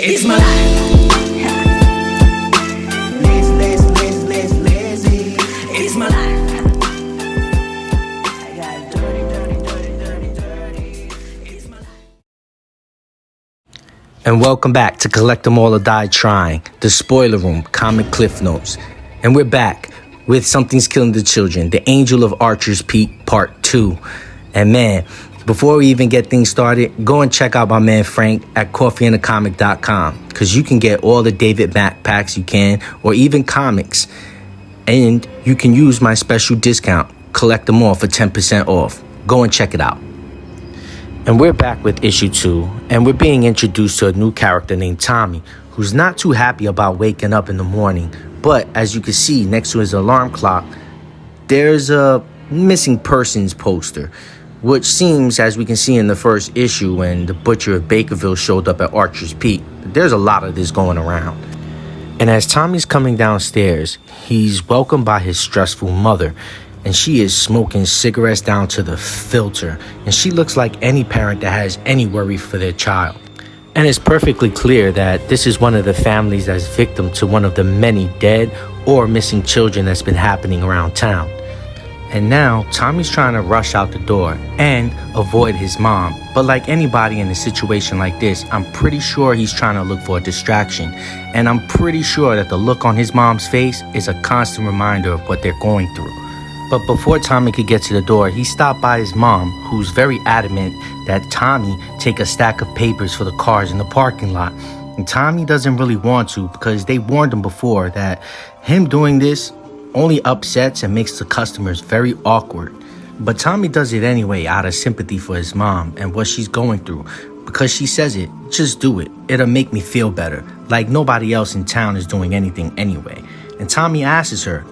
It's my life. Lazy. It's my life. I got dirty. It's my life. And welcome back to Collect 'Em All or Die Trying, the Spoiler Room, Comic Cliff Notes. And we're back with Something's Killing the Children, The Angel of Archer's Peak, Part 2. And man, before we even get things started, go and check out my man Frank at coffeeandacomic.com, because you can get all the David Mack packs you can, or even comics. And you can use my special discount, Collect 'Em All, for 10% off. Go and check it out. And we're back with issue 2, and we're being introduced to a new character named Tommy, who's not too happy about waking up in the morning. But as you can see next to his alarm clock, there's a missing persons poster, which seems, as we can see in the first issue when the Butcher of Bakerville showed up at Archer's Peak, there's a lot of this going around. And as Tommy's coming downstairs, he's welcomed by his stressful mother, and she is smoking cigarettes down to the filter, and she looks like any parent that has any worry for their child. And it's perfectly clear that this is one of the families that's victim to one of the many dead or missing children that's been happening around town. And now Tommy's trying to rush out the door and avoid his mom. But like anybody in a situation like this, I'm pretty sure he's trying to look for a distraction. And I'm pretty sure that the look on his mom's face is a constant reminder of what they're going through. But before Tommy could get to the door, he stopped by his mom, who's very adamant that Tommy take a stack of papers for the cars in the parking lot. And Tommy doesn't really want to, because they warned him before that him doing this only upsets and makes the customers very awkward. But Tommy does it anyway out of sympathy for his mom and what she's going through, because she says it, just do it. It'll make me feel better, like nobody else in town is doing anything anyway. And Tommy asks her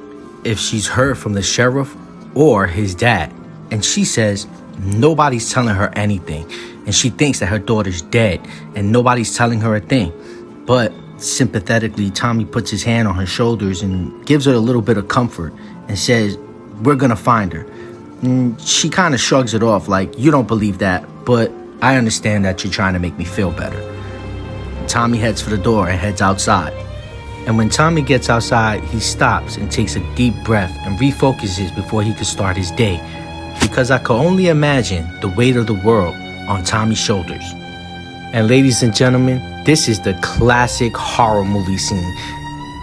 if she's heard from the sheriff or his dad. And she says nobody's telling her anything. And she thinks that her daughter's dead and nobody's telling her a thing. But sympathetically, Tommy puts his hand on her shoulders and gives her a little bit of comfort and says, we're gonna find her. And she kind of shrugs it off like, you don't believe that, but I understand that you're trying to make me feel better. Tommy heads for the door and heads outside. And when Tommy gets outside, he stops and takes a deep breath and refocuses before he could start his day. Because I could only imagine the weight of the world on Tommy's shoulders. And ladies and gentlemen, this is the classic horror movie scene.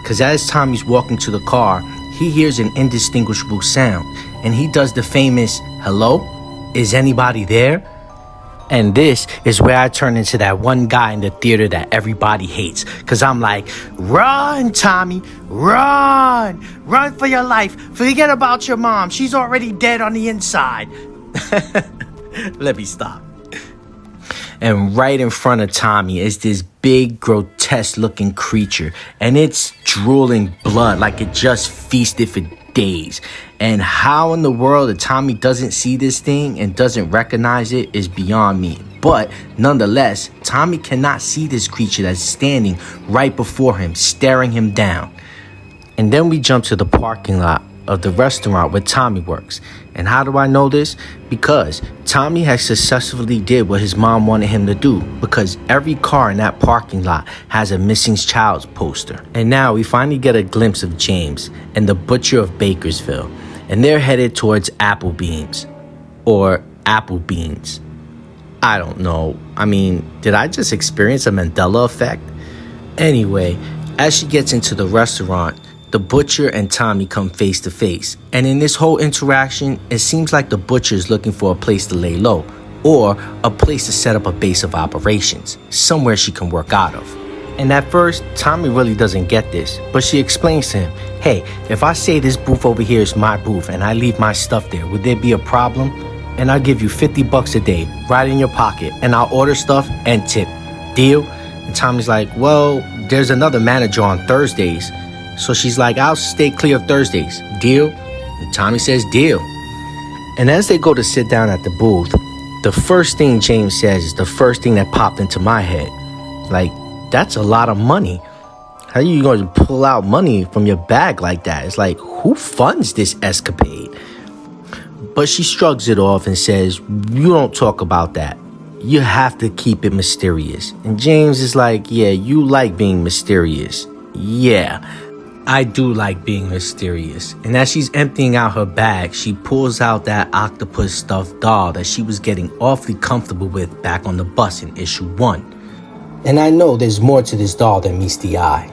Because as Tommy's walking to the car, he hears an indistinguishable sound. And he does the famous, hello? Is anybody there? And this is where I turn into that one guy in the theater that everybody hates. Because I'm like, run, Tommy, run. Run for your life. Forget about your mom. She's already dead on the inside. Let me stop. And right in front of Tommy is this big, grotesque-looking creature. And it's drooling blood like it just feasted for days. And how in the world that Tommy doesn't see this thing and doesn't recognize it is beyond me. But nonetheless, Tommy cannot see this creature that's standing right before him, staring him down. And then we jump to the parking lot of the restaurant where Tommy works. And how do I know this? Because Tommy has successfully did what his mom wanted him to do, because every car in that parking lot has a missing child's poster. And now we finally get a glimpse of James and the Butcher of Bakersville, and they're headed towards Applebeans, or Applebeans. I don't know. I mean, did I just experience a Mandela effect? Anyway, as she gets into the restaurant, the Butcher and Tommy come face to face. And in this whole interaction, it seems like the Butcher is looking for a place to lay low, or a place to set up a base of operations, somewhere she can work out of. And at first, Tommy really doesn't get this, but she explains to him, hey, if I say this booth over here is my booth and I leave my stuff there, would there be a problem? And I'll give you $50 a day, right in your pocket, and I'll order stuff and tip. Deal? And Tommy's like, well, there's another manager on Thursdays. So she's like, I'll stay clear of Thursdays. Deal? And Tommy says, deal. And as they go to sit down at the booth, the first thing James says is the first thing that popped into my head. Like, that's a lot of money. How are you going to pull out money from your bag like that? It's like, who funds this escapade? But she shrugs it off and says, you don't talk about that. you have to keep it mysterious. And James is like, yeah, you like being mysterious. Yeah, I do like being mysterious. And as she's emptying out her bag, she pulls out that octopus stuffed doll that she was getting awfully comfortable with back on the bus in issue 1. And I know there's more to this doll than meets the eye.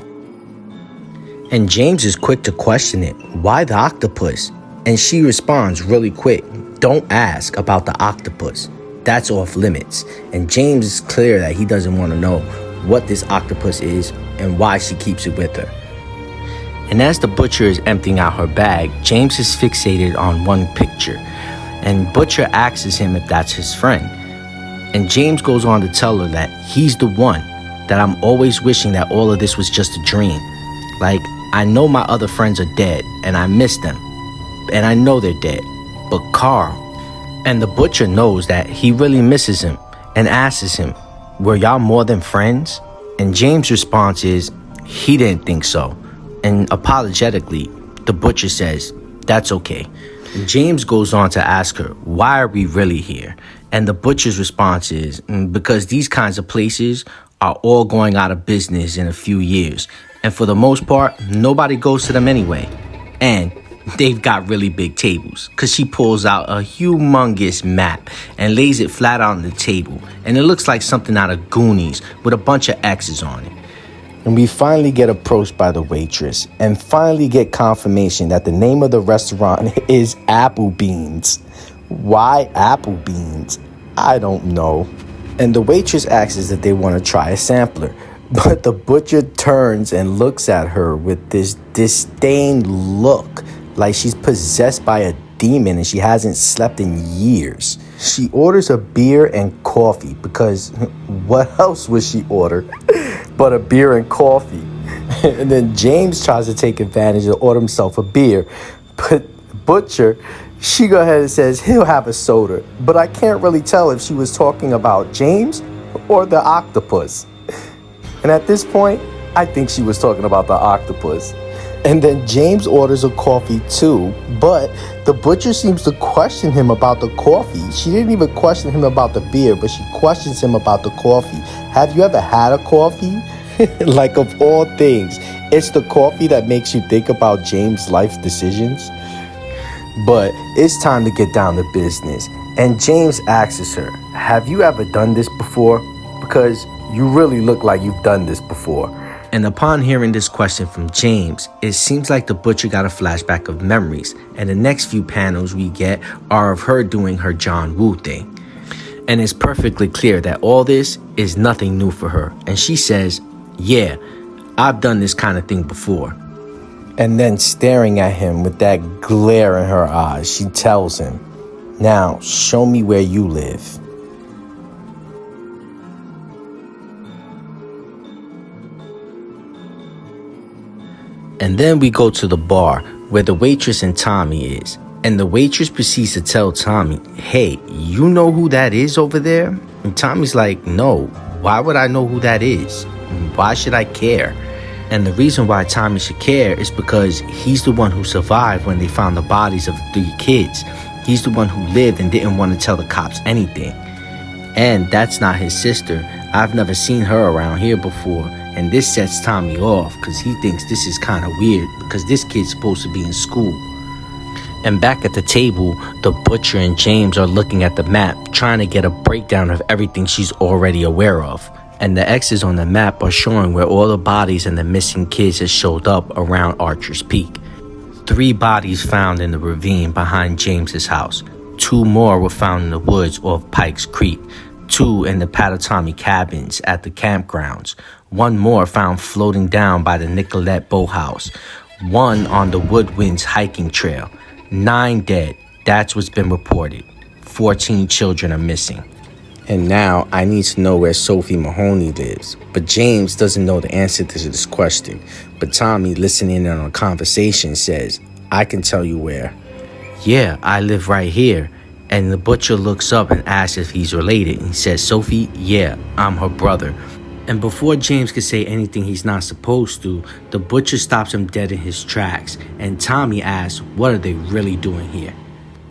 And James is quick to question it. Why the octopus? And she responds really quick. Don't ask about the octopus. That's off limits. And James is clear that he doesn't want to know what this octopus is and why she keeps it with her. And as the butcher is emptying out her bag, James is fixated on one picture. And Butcher asks him if that's his friend. And James goes on to tell her that he's the one, that I'm always wishing that all of this was just a dream. Like, I know my other friends are dead, and I miss them. And I know they're dead. But Carl, and the butcher knows that he really misses him and asks him, were y'all more than friends? And James' response is, he didn't think so. And apologetically, the butcher says, that's okay. And James goes on to ask her, why are we really here? And the butcher's response is, because these kinds of places are all going out of business in a few years. And for the most part, nobody goes to them anyway. And they've got really big tables, because she pulls out a humongous map and lays it flat out on the table. And it looks like something out of Goonies with a bunch of X's on it. And we finally get approached by the waitress and finally get confirmation that the name of the restaurant is Applebeans. Why Applebeans? I don't know. And the waitress asks if they want to try a sampler. But the butcher turns and looks at her with this disdain look, like she's possessed by a demon and she hasn't slept in years. She orders a beer and coffee because what else would she order but a beer and coffee? And then James tries to take advantage and order himself a beer. But Butcher, she goes ahead and says he'll have a soda. But I can't really tell if she was talking about James or the octopus. And at this point, I think she was talking about the octopus. And then James orders a coffee too, but the butcher seems to question him about the coffee. She didn't even question him about the beer, but she questions him about the coffee. Have you ever had a coffee? Like, of all things, it's the coffee that makes you think about James' life decisions. But it's time to get down to business. And James asks her, have you ever done this before? Because you really look like you've done this before. And upon hearing this question from James, it seems like the butcher got a flashback of memories. And the next few panels we get are of her doing her John Woo thing. And it's perfectly clear that all this is nothing new for her. And she says, yeah, I've done this kind of thing before. And then staring at him with that glare in her eyes, she tells him, now show me where you live. And then we go to the bar where the waitress and Tommy is. And the waitress proceeds to tell Tommy, hey, you know who that is over there? And Tommy's like, no, why would I know who that is? Why should I care? And the reason why Tommy should care is because he's the one who survived when they found the bodies of the 3 kids. He's the one who lived and didn't want to tell the cops anything. And that's not his sister. I've never seen her around here before. And this sets Tommy off because he thinks this is kind of weird because this kid's supposed to be in school. And back at the table, the butcher and James are looking at the map, trying to get a breakdown of everything she's already aware of. And the X's on the map are showing where all the bodies and the missing kids have showed up around Archer's Peak. 3 bodies found in the ravine behind James's house. 2 more were found in the woods off Pikes Creek. 2 in the Patatomi cabins at the campgrounds. 1 more found floating down by the Nicolette boathouse. 1 on the Woodwinds hiking trail. 9 dead. That's what's been reported. 14 children are missing. And now I need to know where Sophie Mahoney lives. But James doesn't know the answer to this question. But Tommy, listening in on a conversation, says, I can tell you where. Yeah, I live right here. And the butcher looks up and asks if he's related. And he says, Sophie, yeah, I'm her brother. And before James could say anything he's not supposed to, the butcher stops him dead in his tracks. And Tommy asks, what are they really doing here?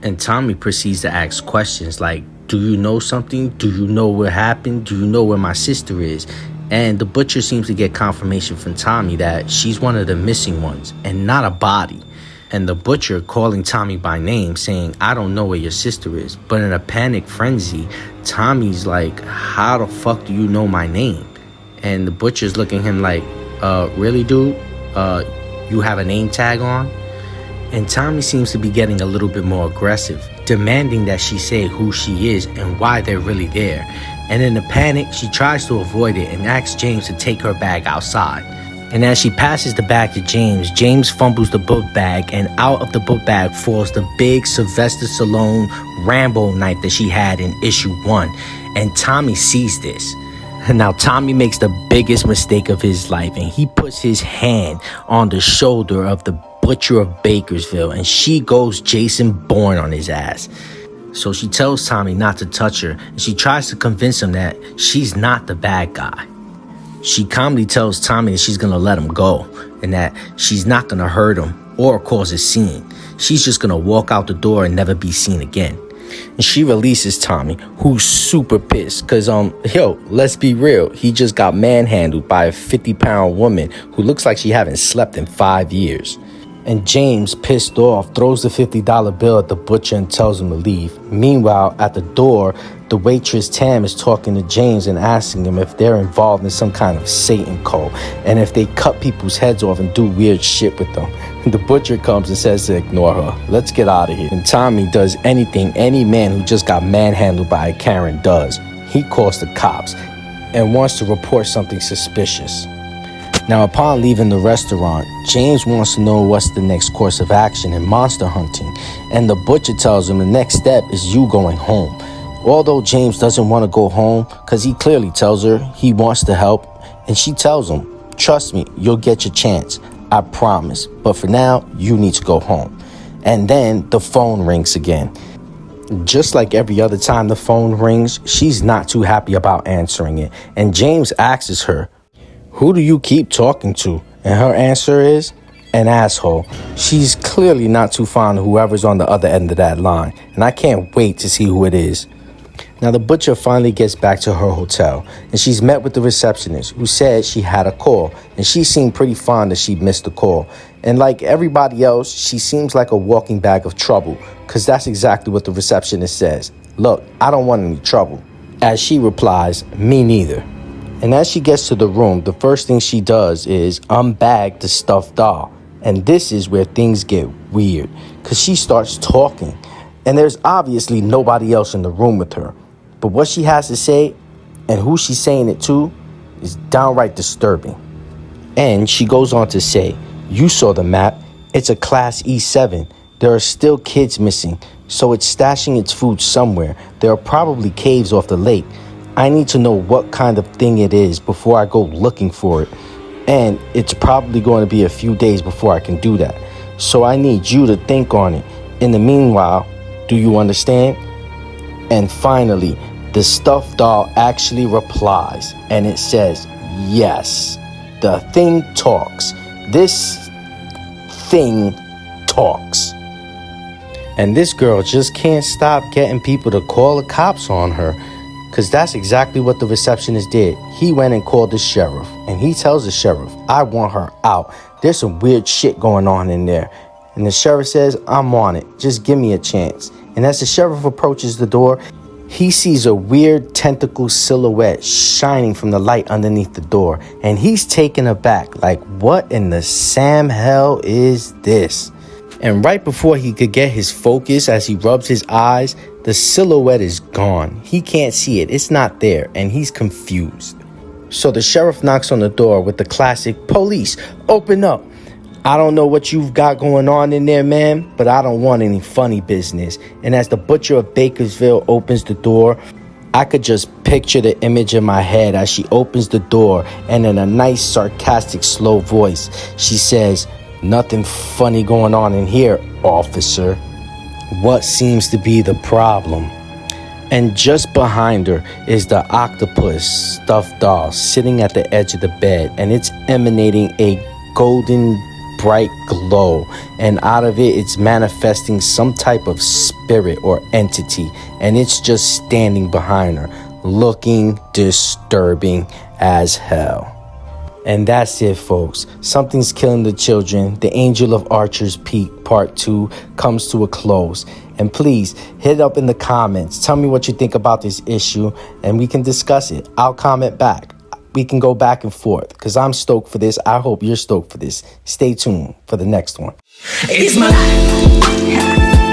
And Tommy proceeds to ask questions like, Do you know something? Do you know what happened? Do you know where my sister is? And the butcher seems to get confirmation from Tommy that she's one of the missing ones and not a body. And the butcher calling Tommy by name saying, I don't know where your sister is. But in a panic frenzy, Tommy's like, how the fuck do you know my name? And the butcher's looking at him like, really, dude? You have a name tag on? And Tommy seems to be getting a little bit more aggressive, demanding that she say who she is and why they're really there. And in a panic, she tries to avoid it and asks James to take her bag outside. And as she passes the bag to James, James fumbles the book bag, and out of the book bag falls the big Sylvester Stallone Rambo knife that she had in issue 1. And Tommy sees this. Now, Tommy makes the biggest mistake of his life, and he puts his hand on the shoulder of the butcher of Bakersville, and she goes Jason Bourne on his ass. So she tells Tommy not to touch her, and she tries to convince him that she's not the bad guy. She calmly tells Tommy that she's going to let him go and that she's not going to hurt him or cause a scene. She's just going to walk out the door and never be seen again. And she releases Tommy, who's super pissed because, let's be real. He just got manhandled by a 50-pound woman who looks like she haven't slept in 5 years. And James, pissed off, throws the $50 bill at the butcher and tells him to leave. Meanwhile, at the door, the waitress Tam is talking to James and asking him if they're involved in some kind of Satan cult and if they cut people's heads off and do weird shit with them. The butcher comes and says to ignore her. Let's get out of here. And Tommy does anything any man who just got manhandled by a Karen does. He calls the cops and wants to report something suspicious. Now, upon leaving the restaurant, James wants to know what's the next course of action in monster hunting, and the butcher tells him the next step is you going home. Although James doesn't want to go home because he clearly tells her he wants to help, and she tells him, trust me, you'll get your chance, I promise, but for now, you need to go home. And then the phone rings again. Just like every other time the phone rings, she's not too happy about answering it, and James asks her, who do you keep talking to? And her answer is, an asshole. She's clearly not too fond of whoever's on the other end of that line, and I can't wait to see who it is. Now, the butcher finally gets back to her hotel, and she's met with the receptionist, who said she had a call, and she seemed pretty fond that she missed the call. And like everybody else, she seems like a walking bag of trouble, because that's exactly what the receptionist says. Look, I don't want any trouble. As she replies, me neither. And as she gets to the room, the first thing she does is unbag the stuffed doll. And this is where things get weird, because she starts talking. And there's obviously nobody else in the room with her. But what she has to say, and who she's saying it to, is downright disturbing. And she goes on to say, you saw the map. It's a Class E7. There are still kids missing, so it's stashing its food somewhere. There are probably caves off the lake. I need to know what kind of thing it is before I go looking for it. And it's probably going to be a few days before I can do that. So I need you to think on it. In the meanwhile, do you understand? And finally, the stuffed doll actually replies, and it says, yes, the thing talks. This thing talks. And this girl just can't stop getting people to call the cops on her, because that's exactly what the receptionist did. He went and called the sheriff, and he tells the sheriff, I want her out. There's some weird shit going on in there. And the sheriff says, I'm on it. Just give me a chance. And as the sheriff approaches the door, he sees a weird tentacle silhouette shining from the light underneath the door. And he's taken aback, like, what in the Sam hell is this? And right before he could get his focus, as he rubs his eyes, the silhouette is gone. He can't see it. It's not there. And he's confused. So the sheriff knocks on the door with the classic, police, open up. I don't know what you've got going on in there, man, but I don't want any funny business. And as the butcher of Bakersville opens the door, I could just picture the image in my head as she opens the door, and in a nice, sarcastic, slow voice, she says, nothing funny going on in here, officer. What seems to be the problem? And just behind her is the octopus stuffed doll sitting at the edge of the bed, and it's emanating a golden bright glow, and out of it, it's manifesting some type of spirit or entity, and it's just standing behind her, looking disturbing as hell. And that's it, folks. Something's Killing the Children, The Angel of Archer's Peak Part 2 comes to a close. And please, hit up in the comments. Tell me what you think about this issue, and we can discuss it. I'll comment back. We can go back and forth, because I'm stoked for this. I hope you're stoked for this. Stay tuned for the next one. It's my life.